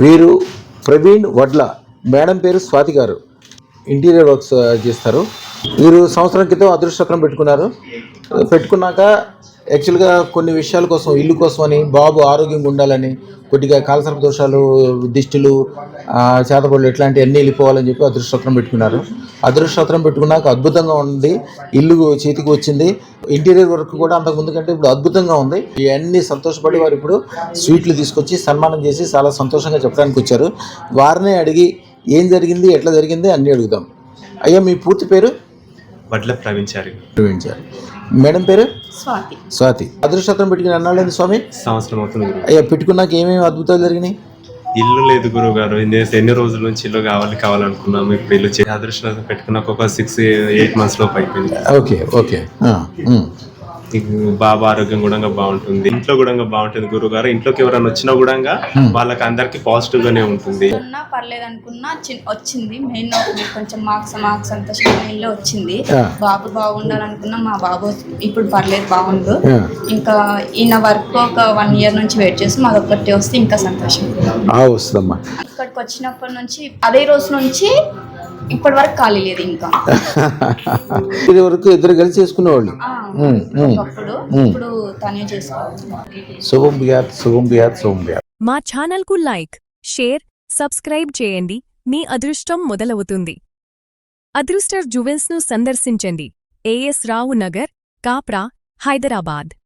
వీరు ప్రవీణ్ వడ్ల, మేడం పేరు స్వాతి గారు, ఇంటీరియర్ వర్క్స్ చేస్తారు. వీరు సంవత్సరం క్రితం అదృష్టచక్రం పెట్టుకున్నాక యాక్చువల్గా కొన్ని విషయాల కోసం, ఇల్లు కోసం అని, బాబు ఆరోగ్యంగా ఉండాలని, కొద్దిగా కాలసర్ప దోషాలు, దిష్టిలు, చేతబడులు ఇట్లాంటివన్నీ వెళ్ళిపోవాలని చెప్పి అదృష్టచక్రం పెట్టుకున్నారు. అదృష్టచక్రం పెట్టుకున్నాక అద్భుతంగా ఉంది, ఇల్లు చేతికి వచ్చింది. ఇంటీరియర్ వర్క్ కూడా అంతకుముందు కంటే ఇప్పుడు అద్భుతంగా ఉంది. ఇవన్నీ సంతోషపడి వారు ఇప్పుడు స్వీట్లు తీసుకొచ్చి సన్మానం చేసి చాలా సంతోషంగా చెప్పడానికి వచ్చారు. వారినే అడిగి ఏం జరిగింది, ఎట్లా జరిగింది అన్నీ అడుగుదాం. అయ్యా, మీ పూర్తి పేరు? వడ్ల ప్రవీణ్ చారి. మేడం పేరు? స్వాతి. అదృష్టచక్రం పెట్టుకుని అన్నాడు స్వామి. సంవత్సరం అవుతుంది. అయ్యా, పెట్టుకున్నాక ఏమేమి అద్భుతాలు జరిగినాయి? ఇల్లు లేదు గురువు గారు, ఎన్ని రోజుల నుంచి ఇల్లు కావాలనుకున్నాము. ఇప్పుడు ఇల్లు అదృష్టం పెట్టుకున్నాక ఒక 6-8 months లోపు అయిపోయింది. ఓకే. బాబా ఆరోగ్యం కూడా బాగుంటుంది, ఇంట్లో కూడా బాగుంటుంది గురువు గారు. ఇంట్లోకి ఎవరైనా వచ్చినా కూడా వాళ్ళకి అందరికి పాజిటివ్ గానే ఉంటుంది. పర్లేదు అనుకున్నా వచ్చింది. మెయిన్ కొంచెం మార్క్స్ సంతోషం మెయిన్ లో వచ్చింది. బాబు బాగుండాలనుకున్నా, మా బాబు ఇప్పుడు పర్లేదు, బాగుండు. ఇంకా ఈయన వర్క్ ఒక 1 year నుంచి వెయిట్ చేసి మాది ఒక్కటి వస్తే ఇంకా సంతోషం వస్తుందమ్మా. ఇక్కడికి వచ్చినప్పటి నుంచి అదే రోజు నుంచి ఇప్పటి వరకు ఖాళీ లేదు. ఇంకా వరకు ఇద్దరు కలిసి చేసుకునేవాళ్ళు. ఇప్పుడు తనే చేసుకోవాలి. శుభం బియాత్. మా ఛానల్ కు లైక్, షేర్, సబ్స్క్రైబ్ చేయండి. మీ అదృష్టం మొదలవుతుంది. అదృష్టర్ జువెల్స్ ను సందర్శించండి. AS రావు నగర్, కాప్రా, హైదరాబాద్.